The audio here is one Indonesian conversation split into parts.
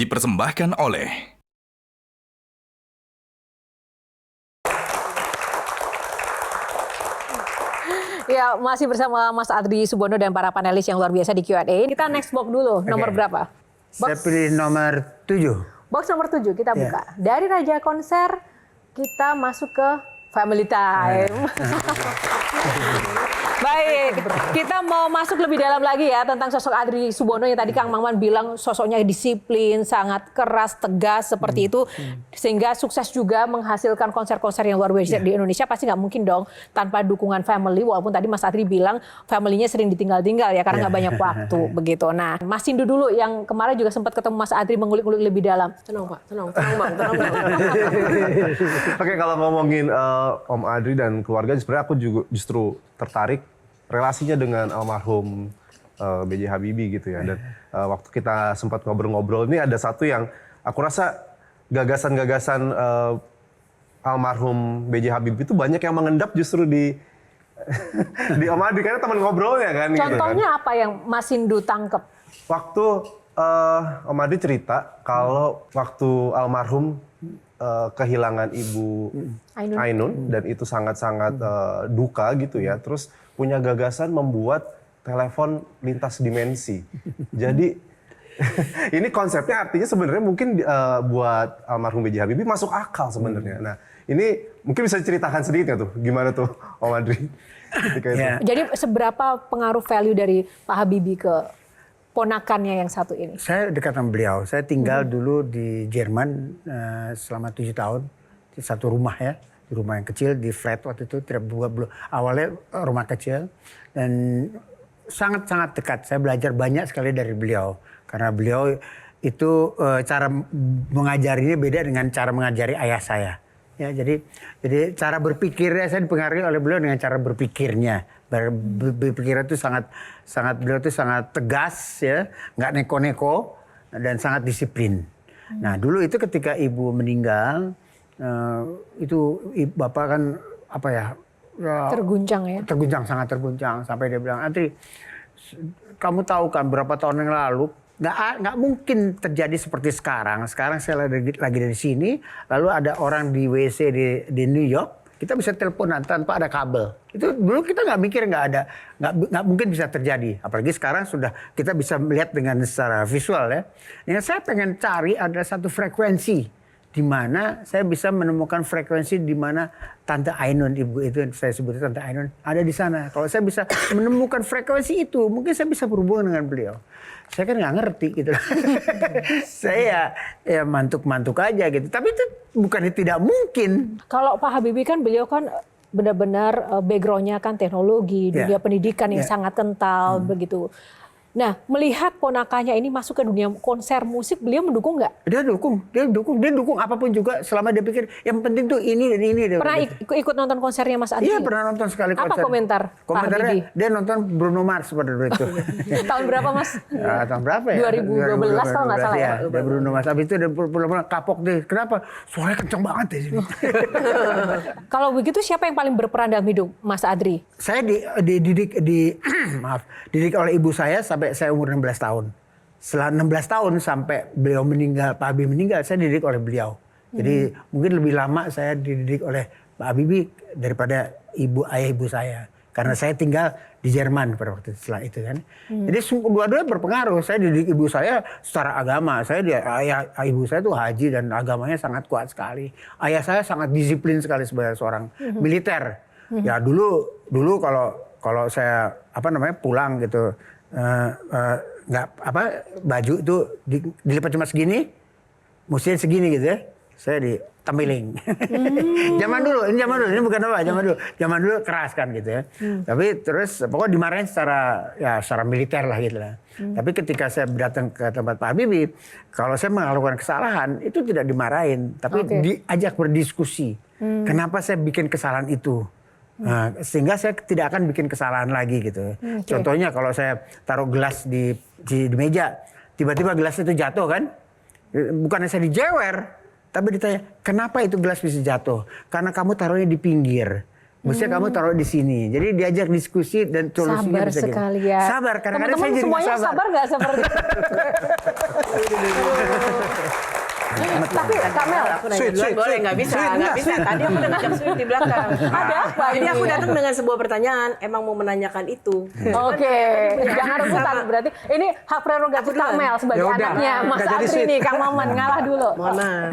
dipersembahkan oleh Ya, masih bersama Mas Adri Subono dan para panelis yang luar biasa di Q&A. Kita next box dulu, nomor berapa? Saya pilih nomor 7. Box nomor 7 kita buka. Dari Raja Konser kita masuk ke Family Time. Baik, kita mau masuk lebih dalam lagi ya tentang sosok Adri Subono yang tadi Kang Maman bilang sosoknya disiplin, sangat keras, tegas seperti itu. Sehingga sukses juga menghasilkan konser-konser yang luar biasa di Indonesia. Pasti nggak mungkin dong tanpa dukungan family. Walaupun tadi Mas Adri bilang family-nya sering ditinggal-tinggal ya karena nggak banyak waktu begitu. Nah, Mas Sindu dulu yang kemarin juga sempat ketemu Mas Adri mengulik-ulik lebih dalam. Tenang Pak, tenang Bang, tenang Bang. Oke, kalau ngomongin Om Adri dan keluarga, sebenarnya aku juga justru tertarik relasinya dengan almarhum B.J. Habibie gitu ya. Dan waktu kita sempat ngobrol-ngobrol ini ada satu yang aku rasa gagasan-gagasan almarhum B.J. Habibie itu banyak yang mengendap justru di di Om Adri karena teman ngobrolnya kan. Contohnya gitu kan. apa yang Mas Sindu tangkep? Waktu Om Adri cerita kalau waktu almarhum kehilangan Ibu Ainun dan itu sangat-sangat duka gitu ya. Terus punya gagasan membuat telepon lintas dimensi. Jadi ini konsepnya artinya sebenarnya mungkin buat almarhum B.J. Habibie masuk akal sebenarnya. Nah, ini mungkin bisa diceritakan sedikit ya tuh gimana tuh Om Adri ketika itu. Jadi seberapa pengaruh value dari Pak Habibie ke ponakannya yang satu ini? Saya dekat sama beliau. Saya tinggal dulu di Jerman selama 7 tahun di satu rumah ya, di rumah yang kecil di flat waktu itu tidak belum awalnya rumah kecil dan sangat-sangat dekat. Saya belajar banyak sekali dari beliau karena beliau itu cara mengajarinya beda dengan cara mengajari ayah saya. Ya, jadi cara berpikirnya saya dipengaruhi oleh beliau dengan cara berpikirnya. Berpikir itu beliau itu sangat tegas ya, nggak neko-neko dan sangat disiplin. Nah dulu itu ketika ibu meninggal itu bapak kan apa ya, Terguncang ya? terguncang, sangat terguncang sampai dia bilang, Adri, kamu tahu kan berapa tahun yang lalu nggak mungkin terjadi seperti sekarang. Sekarang saya lagi dari sini, lalu ada orang di WC di New York. Kita bisa teleponan tanpa ada kabel. Itu dulu kita nggak mikir nggak mungkin bisa terjadi. Apalagi sekarang sudah kita bisa melihat dengan secara visual ya. Yang saya pengen cari ada satu frekuensi di mana saya bisa menemukan frekuensi di mana Tante Ainun, ibu itu yang saya sebut Tante Ainun ada di sana. Kalau saya bisa menemukan frekuensi itu, mungkin saya bisa berhubungan dengan beliau. Saya kan nggak ngerti gitu. Saya ya mantuk-mantuk aja gitu. Tapi itu bukan tidak mungkin. Kalau Pak Habibie kan beliau kan benar-benar background-nya kan teknologi, dunia pendidikan yang sangat kental begitu. Nah, melihat ponakannya ini masuk ke dunia konser musik, beliau mendukung nggak? Dia dukung apapun juga selama dia pikir yang penting tuh ini dan ini. Pernah ikut nonton konsernya Mas Adri? Iya, pernah nonton sekali konser. Apa komentar Pak Habibie? Dia nonton Bruno Mars pada dulu itu. Tahun berapa Mas? Tahun berapa ya? 2012 kalau nggak salah ya. Dia Bruno Mars. Habis itu dia pulang kapok deh. Kenapa? Suaranya kenceng banget deh sini. Kalau begitu siapa yang paling berperan dalam hidup Mas Adri? Saya dididik oleh ibu saya sampai saya umur 16 tahun. Setelah 16 tahun sampai beliau meninggal, Pak Habibie meninggal, saya dididik oleh beliau. Jadi mungkin lebih lama saya dididik oleh Pak Habibie daripada ayah ibu saya. Karena saya tinggal di Jerman pada waktu setelah itu kan. Jadi dua-duanya berpengaruh. Saya dididik ibu saya secara agama. Ayah ibu saya tuh haji dan agamanya sangat kuat sekali. Ayah saya sangat disiplin sekali sebagai seorang militer. Ya dulu kalau saya pulang gitu baju itu dilipat cuma segini, mestinya segini gitu ya. Saya ditampiling. Zaman dulu, ini bukan apa, zaman dulu keras kan gitu ya. Tapi terus pokoknya dimarahin secara militer lah gitu lah. Tapi ketika saya datang ke tempat Pak Habibie, kalau saya melakukan kesalahan itu tidak dimarahin, tapi diajak berdiskusi. Kenapa saya bikin kesalahan itu? Nah, sehingga saya tidak akan bikin kesalahan lagi gitu. Contohnya kalau saya taruh gelas di meja, tiba-tiba gelas itu jatuh kan? Bukannya saya dijewer, tapi ditanya, kenapa itu gelas bisa jatuh? Karena kamu taruhnya di pinggir. Mestinya kamu taruh di sini. Jadi diajak diskusi dan solusinya Sabar bisa gitu. sekali ya. Sabar, kadang-kadang saya Teman-teman jadi nggak semuanya sabar nggak seperti itu? Tapi Kak Mel, Aku nanya duluan boleh, nggak bisa. Tadi aku udah ngajak sweet di belakang. ada apa Jadi ini? aku datang dengan sebuah pertanyaan, emang mau menanyakan itu. Oke, jangan rebutan berarti. Ini hak prerogatif Kak Mel sebagai Ya udah, anaknya Mas nggak jadi Adri sweet. nih, Kang Maman ngalah dulu. Mohon maaf.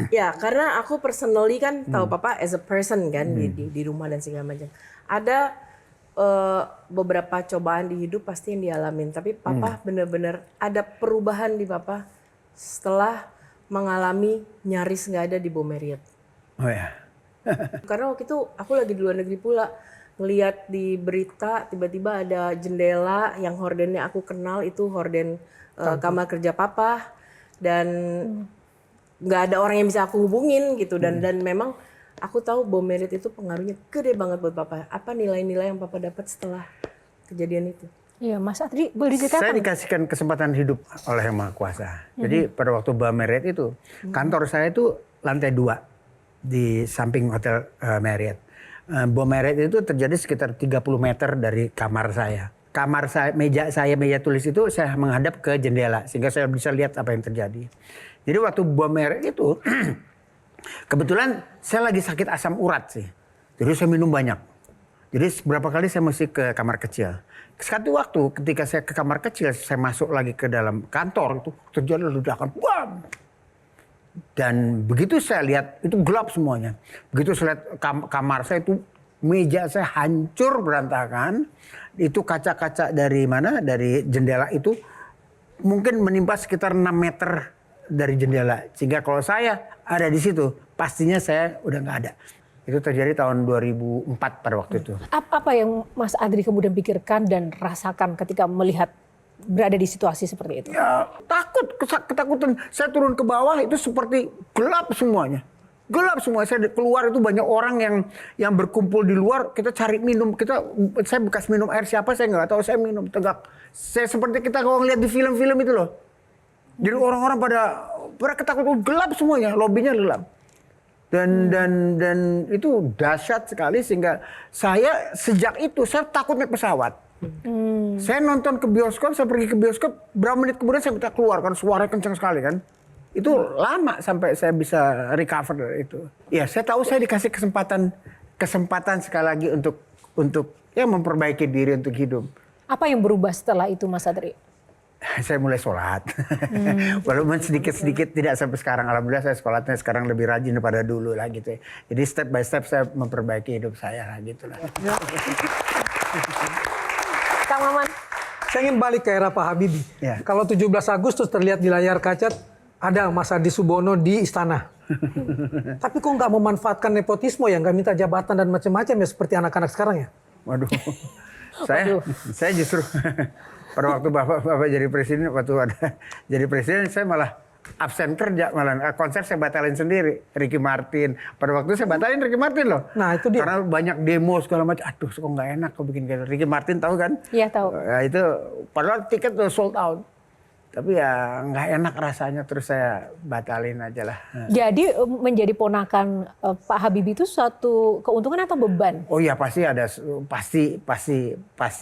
Ya, karena aku personally kan tahu Papa as a person kan di rumah dan segala macam. Ada beberapa cobaan di hidup pasti yang dialamin, tapi Papa benar-benar ada perubahan di Papa setelah mengalami nyaris nggak ada di Bom Marriott. Oh ya. Karena waktu itu aku lagi di luar negeri pula, ngelihat di berita tiba-tiba ada jendela yang hordennya aku kenal, itu horden kamar kerja Papa, dan nggak ada orang yang bisa aku hubungin gitu, dan memang aku tahu Bom Marriott itu pengaruhnya gede banget buat Papa. Apa nilai-nilai yang Papa dapat setelah kejadian itu? Iya, Mas Adri boleh diceritakan? Saya dikasihkan kesempatan hidup oleh Yang Maha Kuasa. Jadi pada waktu Bom Marriott itu, kantor saya itu lantai 2 di samping hotel Marriott. Bom Marriott itu terjadi sekitar 30 meter dari kamar saya. Kamar saya, meja tulis itu saya menghadap ke jendela sehingga saya bisa lihat apa yang terjadi. Jadi waktu Bom Marriott itu, kebetulan saya lagi sakit asam urat sih. Jadi saya minum banyak. Jadi beberapa kali saya mesti ke kamar kecil. Satu waktu ketika saya ke kamar kecil, saya masuk lagi ke dalam kantor itu terjadi ledakan, bam. Dan begitu saya lihat itu gelap semuanya. Begitu saya lihat kamar saya itu, meja saya hancur berantakan. Itu kaca-kaca dari mana? Dari jendela itu mungkin menimpa sekitar 6 meter dari jendela. Sehingga kalau saya ada di situ, pastinya saya udah nggak ada. Itu terjadi tahun 2004 pada waktu itu. Apa yang Mas Adri kemudian pikirkan dan rasakan ketika melihat berada di situasi seperti itu? Ya, ketakutan. Saya turun ke bawah itu seperti gelap semuanya. Gelap semua. Saya keluar itu banyak orang yang berkumpul di luar. Kita cari minum. Saya bekas minum air siapa saya nggak tahu. Saya minum tegak. Saya seperti kita kalau ngeliat di film-film itu loh. Jadi orang-orang pada ketakutan, gelap semuanya. Lobbynya gelap. Dan itu dahsyat sekali sehingga saya sejak itu saya takut naik pesawat. Saya nonton ke bioskop, saya pergi ke bioskop, berapa menit kemudian saya minta keluar kan, suaranya kencang sekali kan. Itu lama sampai saya bisa recover dari itu. Ya saya tahu saya dikasih kesempatan sekali lagi untuk ya memperbaiki diri untuk hidup. Apa yang berubah setelah itu Mas Adri? Saya mulai sholat. Walaupun sedikit-sedikit tidak sampai sekarang. Alhamdulillah saya sholatnya sekarang lebih rajin daripada dulu lah gitu ya. Jadi step by step saya memperbaiki hidup saya lah gitu lah. Kang Maman. Saya ingin balik ke era Pak Habibie. Ya. Kalau 17 Agustus terlihat di layar kaca ada Mas Adi Subono di istana. Tapi kok nggak memanfaatkan nepotisme ya, nggak minta jabatan dan macam-macam ya seperti anak-anak sekarang ya? Waduh. Saya justru pada waktu bapak jadi presiden, jadi presiden saya malah absen kerja, malah konser saya batalin sendiri. Ricky Martin, pada waktu saya batalin Ricky Martin loh. Nah itu dia. Karena banyak demo segala macam. Aduh, kok nggak enak kok bikin gitu. Ricky Martin tahu kan? Iya tahu. Ya, itu padahal tiket udah sold out. Tapi ya nggak enak rasanya, terus saya batalin aja lah. Jadi menjadi ponakan Pak Habibie itu suatu keuntungan atau beban? Oh iya pasti ada, pasti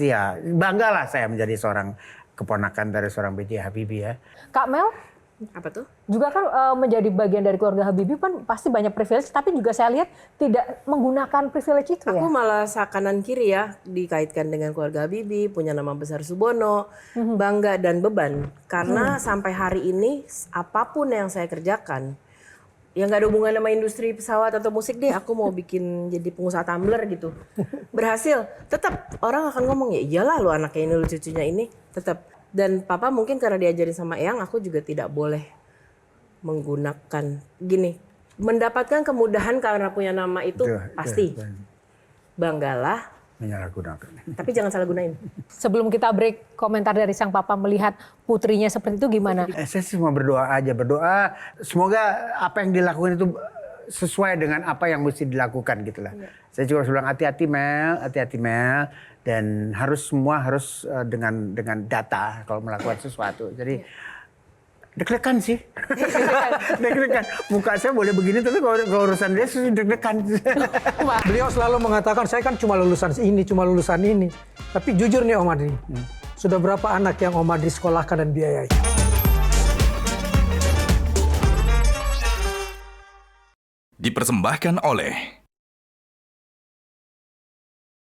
ya. Banggalah saya menjadi seorang keponakan dari seorang B.J. Habibie ya. Kak Mel? Apa tuh? Juga kan menjadi bagian dari keluarga Habibie kan pasti banyak privilege, tapi juga saya lihat tidak menggunakan privilege itu ya. Aku malah kanan kiri ya dikaitkan dengan keluarga Habibie, punya nama besar Subono, bangga dan beban. Karena sampai hari ini apapun yang saya kerjakan, yang gak ada hubungan sama industri pesawat atau musik deh, aku mau bikin jadi pengusaha tumbler gitu. Berhasil, tetap orang akan ngomong ya iyalah lu anaknya ini, lu cucunya ini, tetap. Dan papa mungkin karena diajarin sama Eyang, aku juga tidak boleh menggunakan gini. Mendapatkan kemudahan karena punya nama itu pasti. Banggalah. Menyalahgunakan. Tapi jangan salah gunain. Sebelum kita break, komentar dari sang papa melihat putrinya seperti itu gimana? Saya sih cuma berdoa aja, berdoa semoga apa yang dilakukan itu sesuai dengan apa yang mesti dilakukan gitu lah. Saya juga bilang hati-hati Mel, dan semua harus dengan data kalau melakukan sesuatu. Jadi Deg-degan sih. Deg-degan. Muka saya boleh begini, tapi kalau urusan dia sih deg-degan. Beliau selalu mengatakan, saya kan cuma lulusan ini. Tapi jujur nih Om Adri, sudah berapa anak yang Om Adri sekolahkan dan biayai? Dipersembahkan oleh